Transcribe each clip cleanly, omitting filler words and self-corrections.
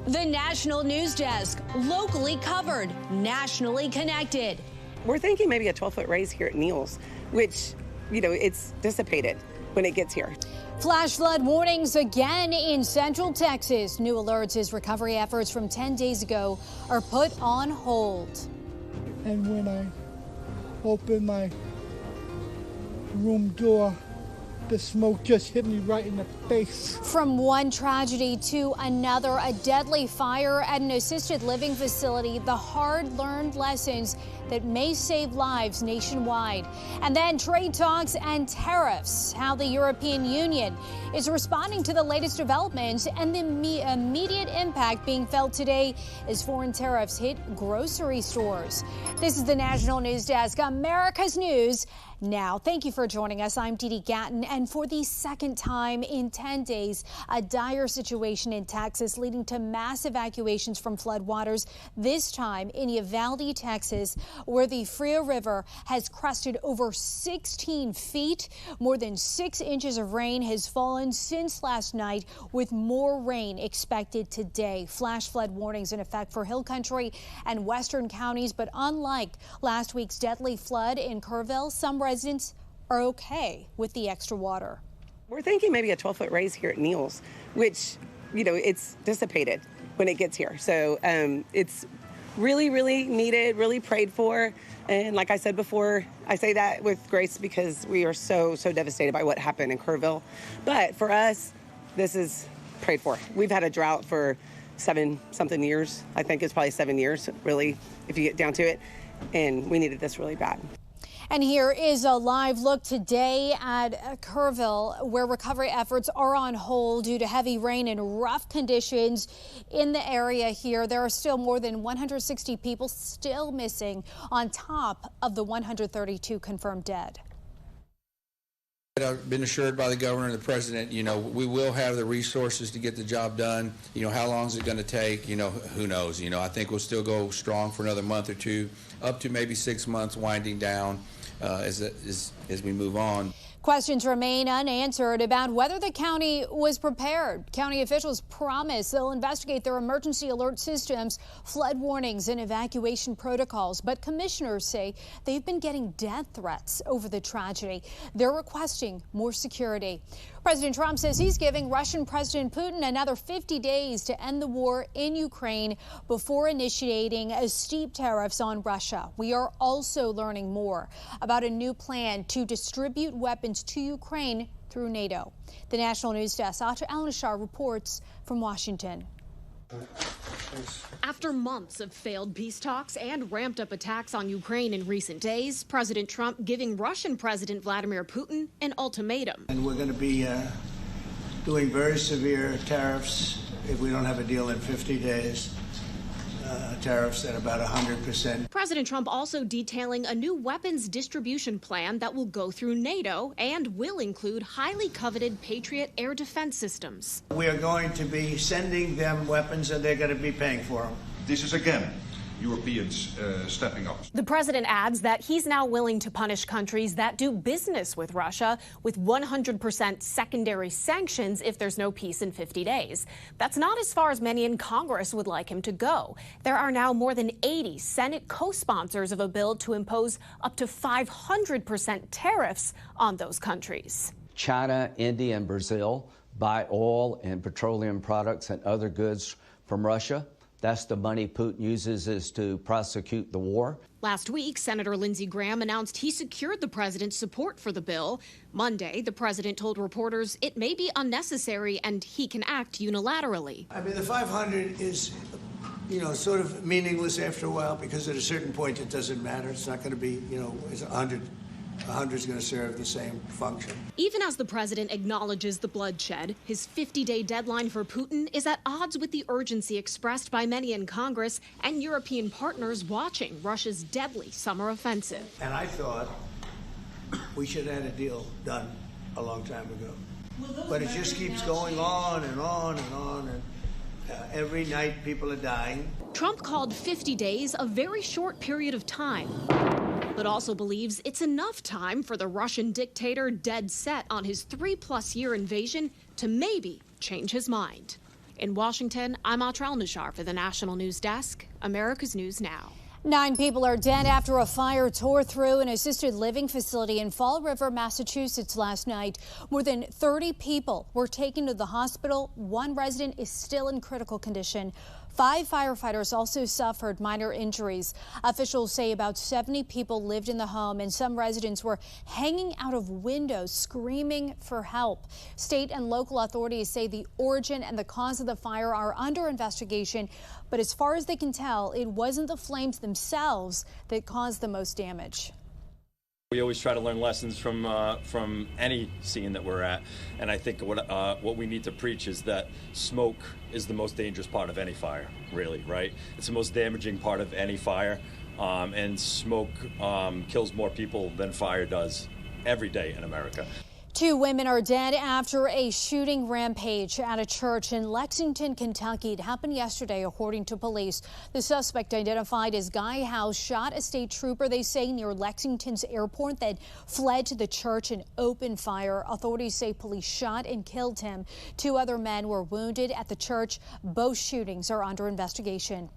The National News Desk, locally covered, nationally connected. We're thinking maybe a 12-foot raise here at Neal's, which, it's dissipated when it gets here. Flash flood warnings again in Central Texas. New alerts as recovery efforts from 10 days ago are put on hold. And when I opened my room door, the smoke just hit me right in the face. From one tragedy to another, a deadly fire at an assisted living facility, the hard-learned lessons that may save lives nationwide. And then trade talks and tariffs, how the European Union is responding to the latest developments and the immediate impact being felt today as foreign tariffs hit grocery stores. This is the National News Desk, America's News Now. Thank you for joining us. I'm Dee Dee Gatton, and for the second time in 10 days, a dire situation in Texas leading to mass evacuations from floodwaters, this time in Uvalde, Texas, where the Frio River has crested over 16 feet. More than 6 inches of rain has fallen since last night, with more rain expected today. Flash flood warnings in effect for Hill Country and western counties, but unlike last week's deadly flood in Kerrville, some residents are okay with the extra water. We're thinking maybe a 12-foot raise here at Neal's, which, it's dissipated when it gets here. So it's really, really needed, really prayed for. And like I said before, I say that with grace because we are so devastated by what happened in Kerrville. But for us, this is prayed for. We've had a drought for 7-something years. I think it's probably 7 years, really, if you get down to it. And we needed this really bad. And here is a live look today at Kerrville, where recovery efforts are on hold due to heavy rain and rough conditions in the area here. There are still more than 160 people still missing on top of the 132 confirmed dead. I've been assured by the governor and the president, we will have the resources to get the job done. How long is it going to take? Who knows? I think we'll still go strong for another month or two, up to maybe 6 months, winding down as we move on. Questions remain unanswered about whether the county was prepared. County officials promise they'll investigate their emergency alert systems, flood warnings, and evacuation protocols. But commissioners say they've been getting death threats over the tragedy. They're requesting more security. President Trump says he's giving Russian President Putin another 50 days to end the war in Ukraine before initiating steep tariffs on Russia. We are also learning more about a new plan to distribute weapons to Ukraine through NATO. The National News Desk, Acha Al-Nashar reports from Washington. After months of failed peace talks and ramped up attacks on Ukraine in recent days, President Trump giving Russian President Vladimir Putin an ultimatum. And we're going to be doing very severe tariffs if we don't have a deal in 50 days. Tariffs at about 100%. President Trump also detailing a new weapons distribution plan that will go through NATO and will include highly coveted Patriot air defense systems. We are going to be sending them weapons and they're going to be paying for them. This is again Europeans stepping up. The president adds that he's now willing to punish countries that do business with Russia with 100% secondary sanctions if there's no peace in 50 days. That's not as far as many in Congress would like him to go. There are now more than 80 Senate co-sponsors of a bill to impose up to 500% tariffs on those countries. China, India, and Brazil buy oil and petroleum products and other goods from Russia. That's the money Putin uses to prosecute the war. Last week, Senator Lindsey Graham announced he secured the president's support for the bill. Monday, the president told reporters it may be unnecessary and he can act unilaterally. I mean, the 500 is, sort of meaningless after a while because at a certain point it doesn't matter. It's not going to be, it's 100. 100 is going to serve the same function. Even as the president acknowledges the bloodshed, his 50-day deadline for Putin is at odds with the urgency expressed by many in Congress and European partners watching Russia's deadly summer offensive. And I thought we should have had a deal done a long time ago. But it just keeps going on and on and on. And every night people are dying. Trump called 50 days a very short period of time, but also believes it's enough time for the Russian dictator dead set on his 3+ year invasion to maybe change his mind. In Washington, I'm Atrel Nishar for the National News Desk, America's News Now. 9 people are dead after a fire tore through an assisted living facility in Fall River, Massachusetts last night. More than 30 people were taken to the hospital. 1 resident is still in critical condition. 5 firefighters also suffered minor injuries. Officials say about 70 people lived in the home, and some residents were hanging out of windows screaming for help. State and local authorities say the origin and the cause of the fire are under investigation, but as far as they can tell, it wasn't the flames themselves that caused the most damage. We always try to learn lessons from any scene that we're at, and I think what we need to preach is that smoke is the most dangerous part of any fire, really, right? It's the most damaging part of any fire, and smoke kills more people than fire does every day in America. 2 women are dead after a shooting rampage at a church in Lexington, Kentucky. It happened yesterday, according to police. The suspect, identified as Guy House, shot a state trooper, they say, near Lexington's airport, then fled to the church and opened fire. Authorities say police shot and killed him. 2 other men were wounded at the church. Both shootings are under investigation.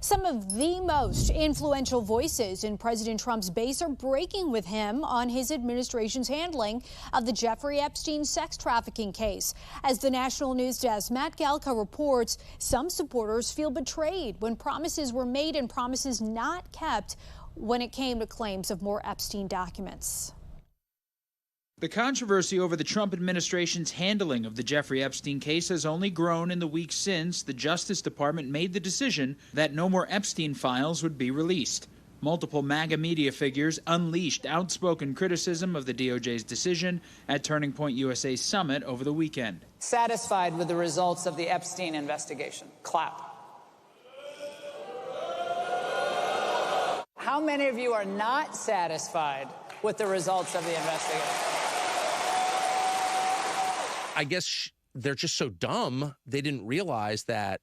Some of the most influential voices in President Trump's base are breaking with him on his administration's handling of the Jeffrey Epstein sex trafficking case. As the National News Desk, Matt Galka reports, some supporters feel betrayed when promises were made and promises not kept when it came to claims of more Epstein documents. The controversy over the Trump administration's handling of the Jeffrey Epstein case has only grown in the weeks since the Justice Department made the decision that no more Epstein files would be released. Multiple MAGA media figures unleashed outspoken criticism of the DOJ's decision at Turning Point USA's summit over the weekend. Satisfied with the results of the Epstein investigation? Clap. How many of you are not satisfied with the results of the investigation? I guess they're just so dumb, they didn't realize that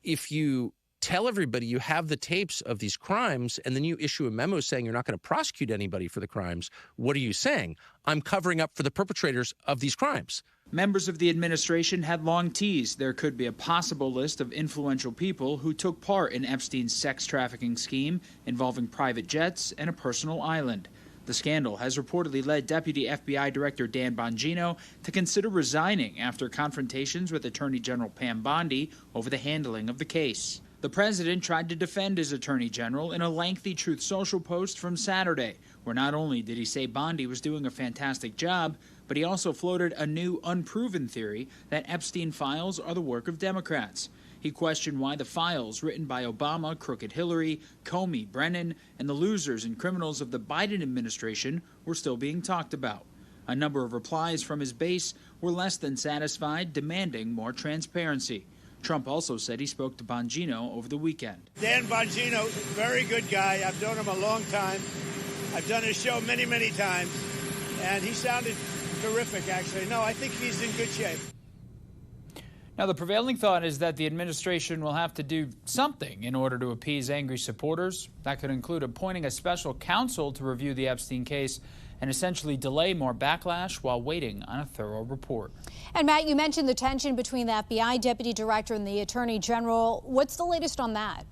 if you tell everybody you have the tapes of these crimes and then you issue a memo saying you're not going to prosecute anybody for the crimes, what are you saying? I'm covering up for the perpetrators of these crimes. Members of the administration had long teased there could be a possible list of influential people who took part in Epstein's sex trafficking scheme involving private jets and a personal island. The scandal has reportedly led Deputy FBI Director Dan Bongino to consider resigning after confrontations with Attorney General Pam Bondi over the handling of the case. The president tried to defend his attorney general in a lengthy Truth Social post from Saturday, where not only did he say Bondi was doing a fantastic job, but he also floated a new unproven theory that Epstein files are the work of Democrats. He questioned why the files written by Obama, Crooked Hillary, Comey, Brennan, and the losers and criminals of the Biden administration were still being talked about. A number of replies from his base were less than satisfied, demanding more transparency. Trump also said he spoke to Bongino over the weekend. Dan Bongino, very good guy. I've known him a long time. I've done his show many, many times, and he sounded terrific, actually. No, I think he's in good shape. Now, the prevailing thought is that the administration will have to do something in order to appease angry supporters. That could include appointing a special counsel to review the Epstein case and essentially delay more backlash while waiting on a thorough report. And Matt, you mentioned the tension between the FBI deputy director and the attorney general. What's the latest on that?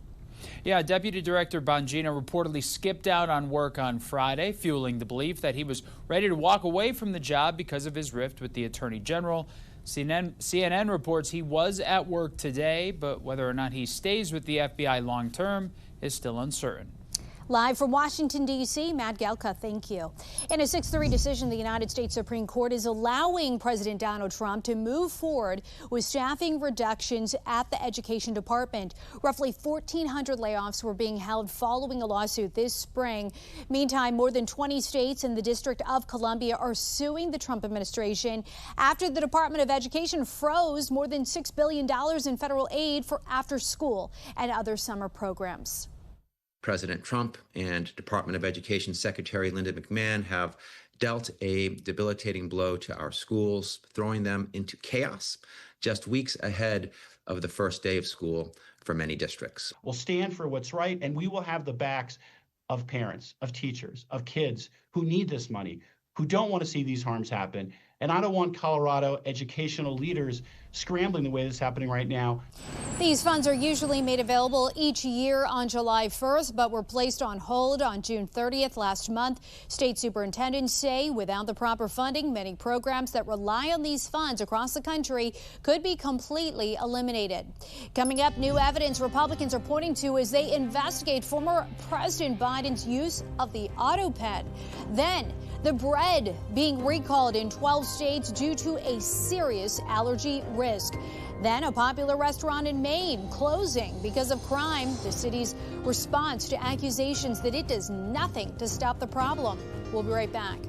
Yeah, Deputy Director Bongino reportedly skipped out on work on Friday, fueling the belief that he was ready to walk away from the job because of his rift with the attorney general. CNN reports he was at work today, but whether or not he stays with the FBI long term is still uncertain. Live from Washington, D.C., Matt Galka, thank you. In a 6-3 decision, the United States Supreme Court is allowing President Donald Trump to move forward with staffing reductions at the Education Department. Roughly 1,400 layoffs were being held following a lawsuit this spring. Meantime, more than 20 states and the District of Columbia are suing the Trump administration after the Department of Education froze more than $6 billion in federal aid for after-school and other summer programs. President Trump and Department of Education Secretary Linda McMahon have dealt a debilitating blow to our schools, throwing them into chaos just weeks ahead of the first day of school for many districts. We'll stand for what's right, and we will have the backs of parents, of teachers, of kids who need this money, who don't want to see these harms happen, And I don't want Colorado educational leaders scrambling the way that's happening right now. These funds are usually made available each year on July 1st, but were placed on hold on June 30th last month. State superintendents say without the proper funding, many programs that rely on these funds across the country could be completely eliminated. Coming up, new evidence Republicans are pointing to as they investigate former President Biden's use of the autopen. Then, the bread being recalled in 12 states due to a serious allergy risk. Then a popular restaurant in Maine closing because of crime. The city's response to accusations that it does nothing to stop the problem. We'll be right back.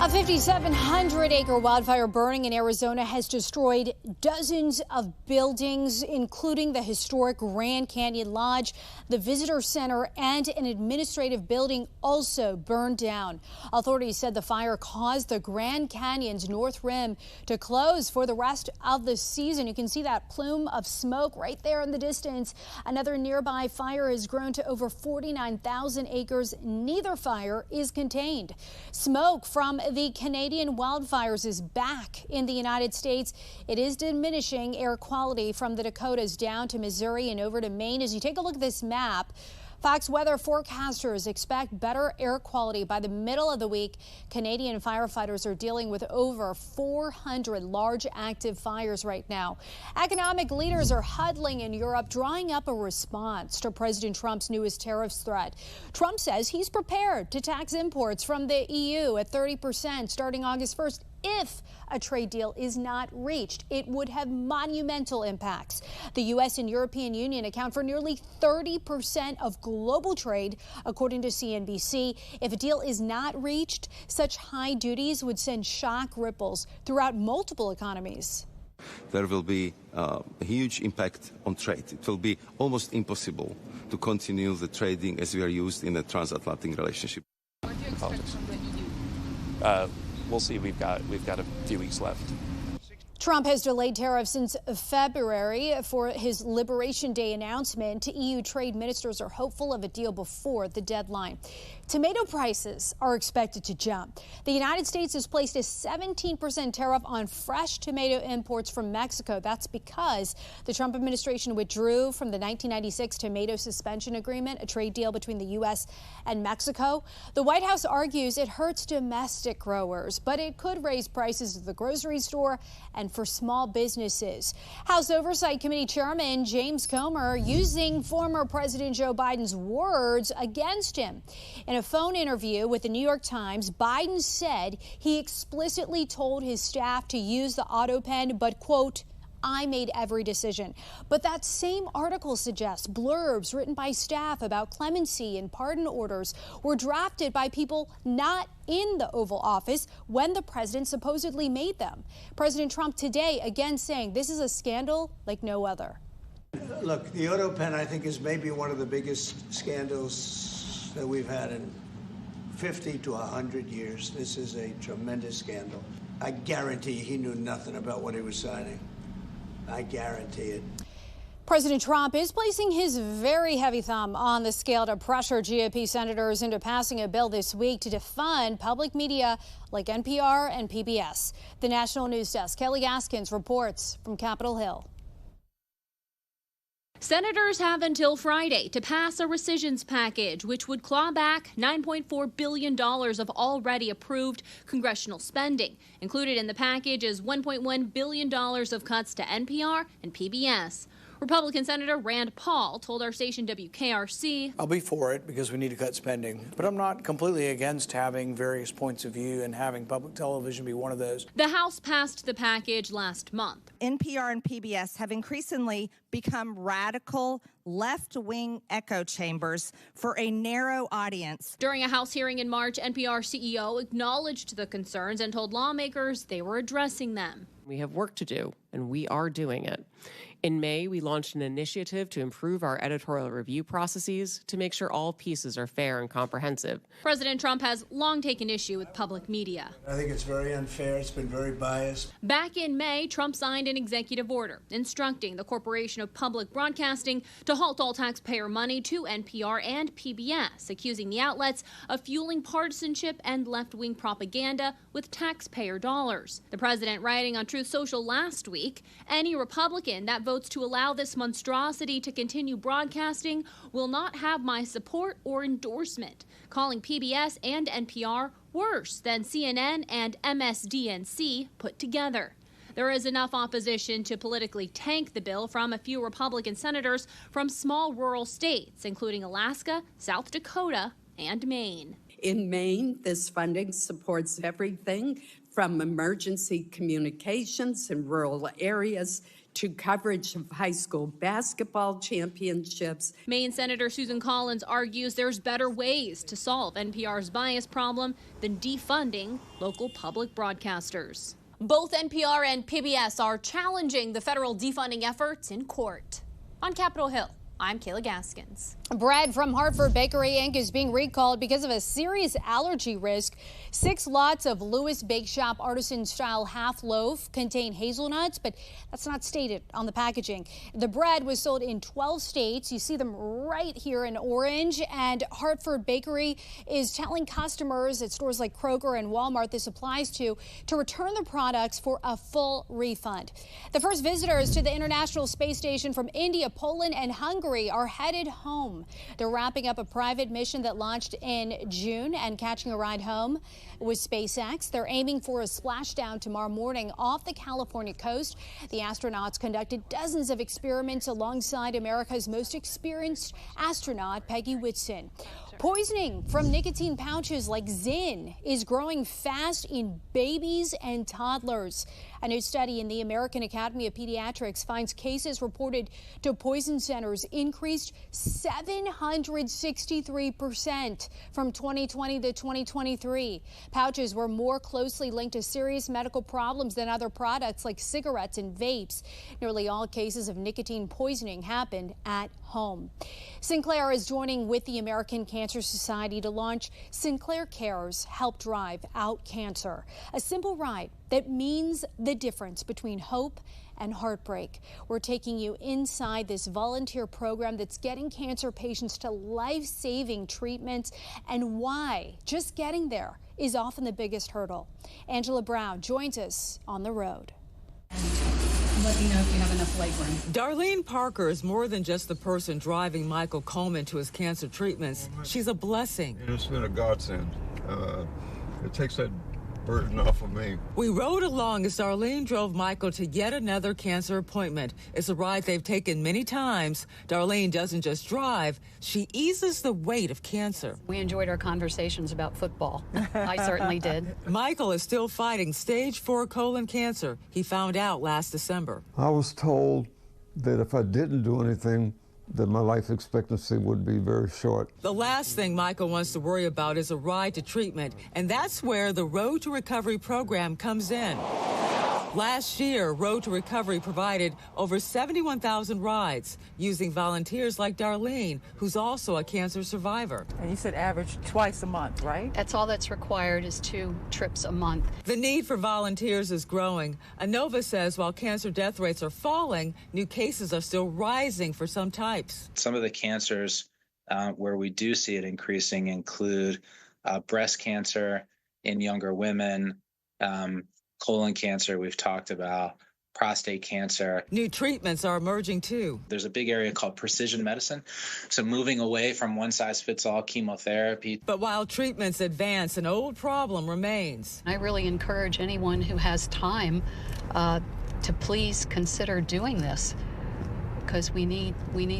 A 5,700-acre wildfire burning in Arizona has destroyed dozens of buildings, including the historic Grand Canyon Lodge. The visitor center and an administrative building also burned down. Authorities said the fire caused the Grand Canyon's north rim to close for the rest of the season. You can see that plume of smoke right there in the distance. Another nearby fire has grown to over 49,000 acres. Neither fire is contained. Smoke from the Canadian wildfires is back in the United States. It is diminishing air quality from the Dakotas down to Missouri and over to Maine. As you take a look at this map, Fox weather forecasters expect better air quality by the middle of the week. Canadian firefighters are dealing with over 400 large active fires right now. Economic leaders are huddling in Europe, drawing up a response to President Trump's newest tariffs threat. Trump says he's prepared to tax imports from the EU at 30% starting August 1st. If a trade deal is not reached, it would have monumental impacts. The U.S. and European Union account for nearly 30% of global trade, according to CNBC. If a deal is not reached, such high duties would send shock ripples throughout multiple economies. There will be a huge impact on trade. It will be almost impossible to continue the trading as we are used in a transatlantic relationship. What do you expect from the EU? We'll see. We've got a few weeks left. Trump has delayed tariffs since February for his Liberation Day announcement. EU trade ministers are hopeful of a deal before the deadline. Tomato prices are expected to jump. The United States has placed a 17% tariff on fresh tomato imports from Mexico. That's because the Trump administration withdrew from the 1996 Tomato Suspension Agreement, a trade deal between the U.S. and Mexico. The White House argues it hurts domestic growers, but it could raise prices at the grocery store and for small businesses. House Oversight Committee Chairman James Comer using former President Joe Biden's words against him. In a phone interview with the New York Times, Biden said he explicitly told his staff to use the autopen, but, quote, I made every decision. But that same article suggests blurbs written by staff about clemency and pardon orders were drafted by people not in the Oval Office when the president supposedly made them. President Trump today again saying this is a scandal like no other. Look, the autopen, I think, is maybe one of the biggest scandals worst that we've had in 50 to 100 years. This is a tremendous scandal. I guarantee he knew nothing about what he was signing. I guarantee it. President Trump is placing his very heavy thumb on the scale to pressure GOP senators into passing a bill this week to defund public media like NPR and PBS. The National News Desk, Kelly Gaskins reports from Capitol Hill. Senators have until Friday to pass a rescissions package, which would claw back $9.4 billion of already approved congressional spending. Included in the package is $1.1 billion of cuts to NPR and PBS. Republican Senator Rand Paul told our station WKRC, I'll be for it because we need to cut spending, but I'm not completely against having various points of view and having public television be one of those. The House passed the package last month. NPR and PBS have increasingly become radical left-wing echo chambers for a narrow audience. During a House hearing in March, NPR CEO acknowledged the concerns and told lawmakers they were addressing them. We have work to do, and we are doing it. In May, we launched an initiative to improve our editorial review processes to make sure all pieces are fair and comprehensive. President Trump has long taken issue with public media. I think it's very unfair. It's been very biased. Back in May, Trump signed an executive order instructing the Corporation of Public Broadcasting to halt all taxpayer money to NPR and PBS, accusing the outlets of fueling partisanship and left-wing propaganda with taxpayer dollars. The president writing on Truth Social last week, any Republican that votes to allow this monstrosity to continue broadcasting will not have my support or endorsement, calling PBS and NPR worse than CNN and MSDNC put together. There is enough opposition to politically tank the bill from a few Republican senators from small rural states, including Alaska, South Dakota, and Maine. In Maine, this funding supports everything from emergency communications in rural areas to coverage of high school basketball championships. Maine Senator Susan Collins argues there's better ways to solve NPR's bias problem than defunding local public broadcasters. Both NPR and PBS are challenging the federal defunding efforts in court. On Capitol Hill, I'm Kayla Gaskins. Bread from Hartford Bakery Inc. is being recalled because of a serious allergy risk. 6 lots of Lewis Bake Shop artisan-style half loaf contain hazelnuts, but that's not stated on the packaging. The bread was sold in 12 states. You see them right here in orange, and Hartford Bakery is telling customers at stores like Kroger and Walmart this applies to return their products for a full refund. The first visitors to the International Space Station from India, Poland, and Hungary are headed home. They're wrapping up a private mission that launched in June and catching a ride home with SpaceX. They're aiming for a splashdown tomorrow morning off the California coast. The astronauts conducted dozens of experiments alongside America's most experienced astronaut, Peggy Whitson. Poisoning from nicotine pouches like Zyn is growing fast in babies and toddlers. A new study in the American Academy of Pediatrics finds cases reported to poison centers increased 763% from 2020 to 2023. Pouches were more closely linked to serious medical problems than other products like cigarettes and vapes. Nearly all cases of nicotine poisoning happened at home. Sinclair is joining with the American Cancer Society to launch Sinclair Cares Help Drive Out Cancer, a simple ride that means the difference between hope and heartbreak. We're taking you inside this volunteer program that's getting cancer patients to life-saving treatments and why just getting there is often the biggest hurdle. Angela Brown joins us on the road. Let me know if you have enough leg room. Darlene Parker is more than just the person driving Michael Coleman to his cancer treatments. She's a blessing. It's been a godsend. It takes that burden off of me. We rode along as Darlene drove Michael to yet another cancer appointment. It's a ride they've taken many times. Darlene doesn't just drive, she eases the weight of cancer. We enjoyed our conversations about football. I certainly did. Michael is still fighting stage 4 colon cancer. He found out last December. I was told that if I didn't do anything, that my life expectancy would be very short. The last thing Michael wants to worry about is a ride to treatment, and that's where the Road to Recovery program comes in. Last year, Road to Recovery provided over 71,000 rides using volunteers like Darlene, who's also a cancer survivor. And you said average twice a month, right? That's all that's required is 2 trips a month. The need for volunteers is growing. ANOVA says while cancer death rates are falling, new cases are still rising for some types. Some of the cancers where we do see it increasing include breast cancer in younger women, colon cancer we've talked about, prostate cancer. New treatments are emerging too. There's a big area called precision medicine, so moving away from one-size-fits-all chemotherapy. But while treatments advance, an old problem remains. I really encourage anyone who has time to please consider doing this, because we need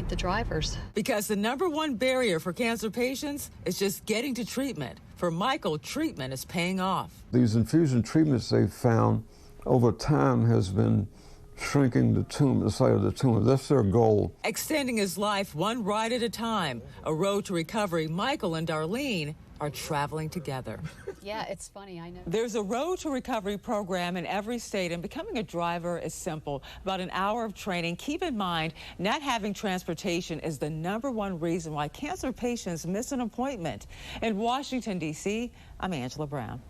the drivers. Because the #1 barrier for cancer patients is just getting to treatment. For Michael, treatment is paying off. These infusion treatments they've found over time has been shrinking the site of the tumor. That's their goal. Extending his life one ride at a time. A road to recovery. Michael and Darlene are traveling together. Yeah, it's funny, I know. There's a Road to Recovery program in every state, and becoming a driver is simple. About an hour of training. Keep in mind, not having transportation is the #1 reason why cancer patients miss an appointment. In Washington, D.C., I'm Angela Brown.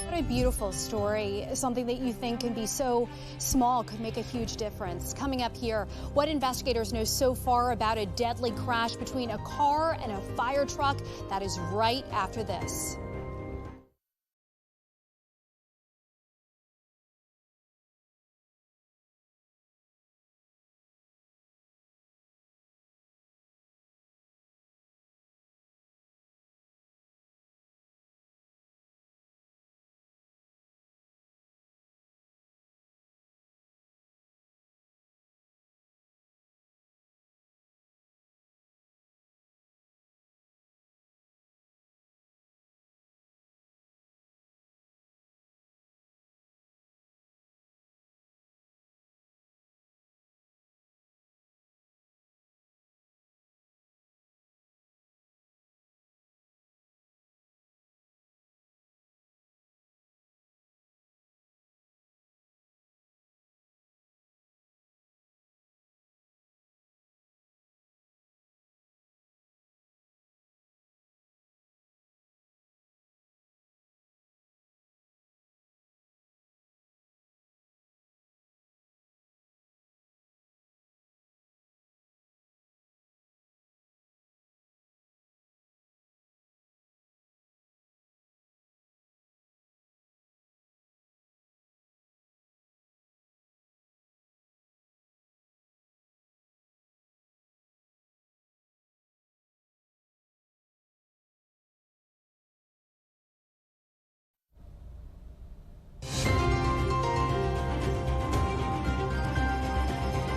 What a beautiful story. Something that you think can be so small could make a huge difference. Coming up here, what investigators know so far about a deadly crash between a car and a fire truck. That is right after this.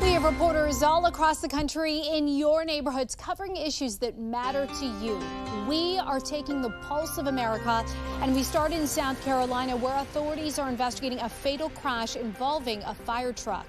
We have reporters all across the country in your neighborhoods covering issues that matter to you. We are taking the pulse of America, and we start in South Carolina, where authorities are investigating a fatal crash involving a fire truck.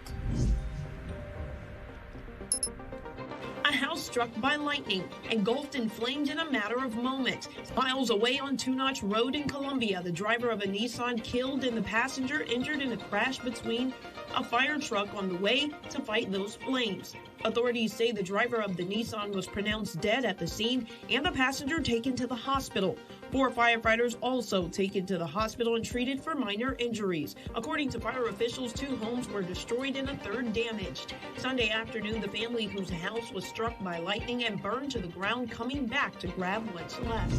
A house struck by lightning, engulfed in flames in a matter of moments. Miles away on Two Notch Road in Columbia, the driver of a Nissan killed and the passenger injured in a crash between a fire truck on the way to fight those flames. Authorities say the driver of the Nissan was pronounced dead at the scene and the passenger taken to the hospital. 4 firefighters also taken to the hospital and treated for minor injuries. According to fire officials, 2 homes were destroyed and a 3rd damaged. Sunday afternoon, the family whose house was struck by lightning and burned to the ground coming back to grab what's left.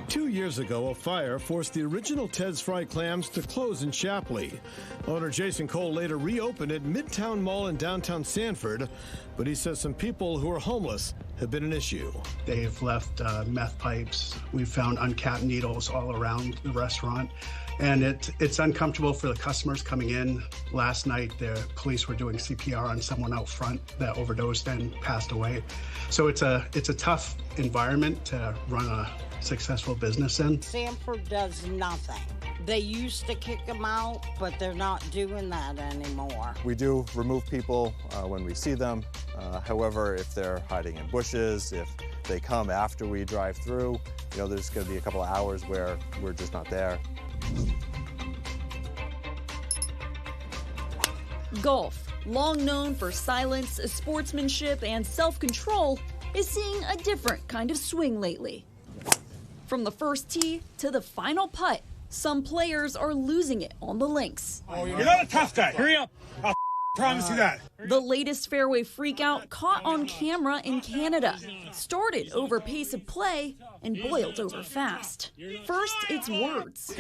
2 years ago, a fire forced the original Ted's Fried Clams to close in Shapley. Owner Jason Cole later reopened at Midtown Mall in downtown Sanford, but he says some people who are homeless have been an issue. They've left meth pipes. We've found uncapped needles all around the restaurant. And it's uncomfortable for the customers coming in. Last night, the police were doing CPR on someone out front that overdosed and passed away. So it's a tough environment to run a successful business in. Sanford does nothing. They used to kick them out, but they're not doing that anymore. We do remove people when we see them. However, if they're hiding in bushes, if they come after we drive through, there's going to be a couple of hours where we're just not there. Golf, long known for silence, sportsmanship, and self-control, is seeing a different kind of swing lately. From the first tee to the final putt, some players are losing it on the links. You're not a tough guy. Hurry up. I'll promise you that. The latest fairway freakout caught on camera in Canada. Started over pace of play and boiled over fast. First, it's words.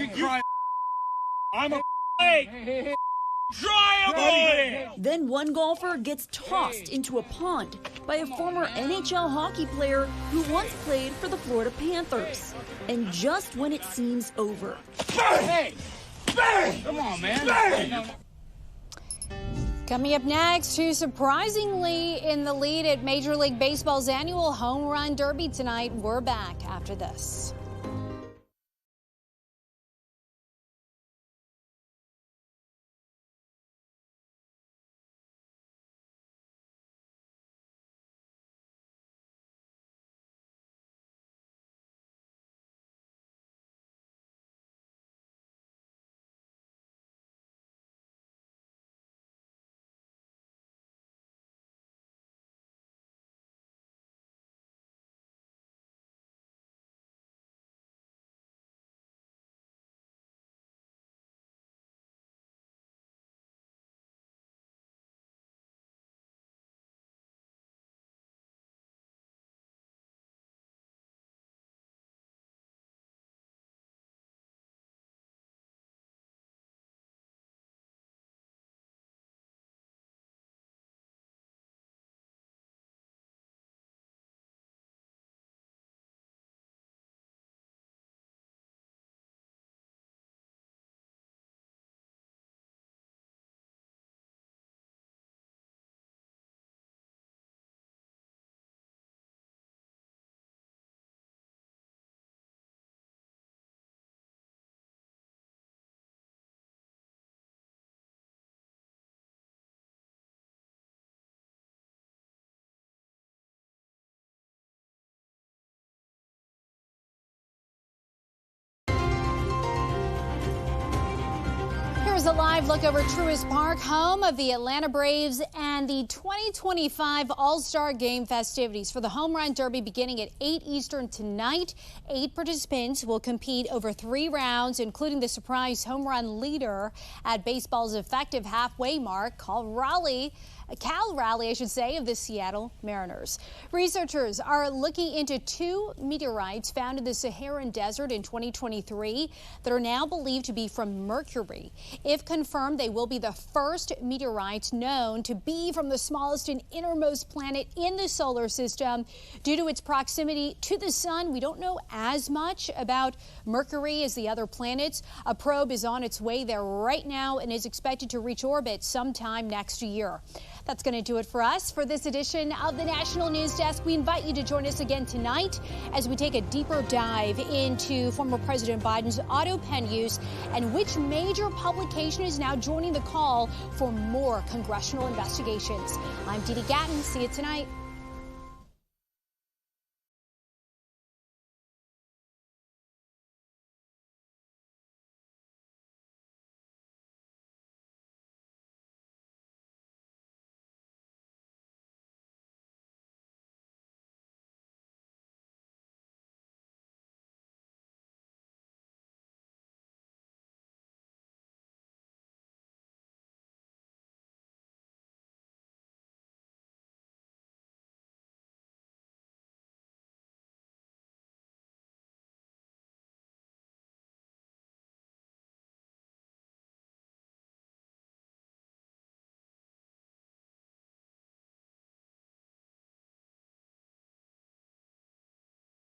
I'm a egg. Then one golfer gets tossed into a pond by a former NHL hockey player who once played for the Florida Panthers. And just when it seems over. Bang! Bang! Come on, man. Bang! Coming up next, who's surprisingly in the lead at Major League Baseball's annual Home Run Derby tonight. We're back after this. Here's a live look over Truist Park, home of the Atlanta Braves and the 2025 All-Star Game festivities for the Home Run Derby beginning at 8 Eastern tonight. 8 participants will compete over 3 rounds, including the surprise home run leader at baseball's effective halfway mark, Cal Raleigh, of the Seattle Mariners. Researchers are looking into 2 meteorites found in the Saharan Desert in 2023 that are now believed to be from Mercury. If confirmed, they will be the first meteorites known to be from the smallest and innermost planet in the solar system. Due to its proximity to the sun, we don't know as much about Mercury as the other planets. A probe is on its way there right now and is expected to reach orbit sometime next year. That's going to do it for us for this edition of the National News Desk. We invite you to join us again tonight as we take a deeper dive into former President Biden's autopen use and which major publication is now joining the call for more congressional investigations. I'm Dee Dee Gatton. See you tonight.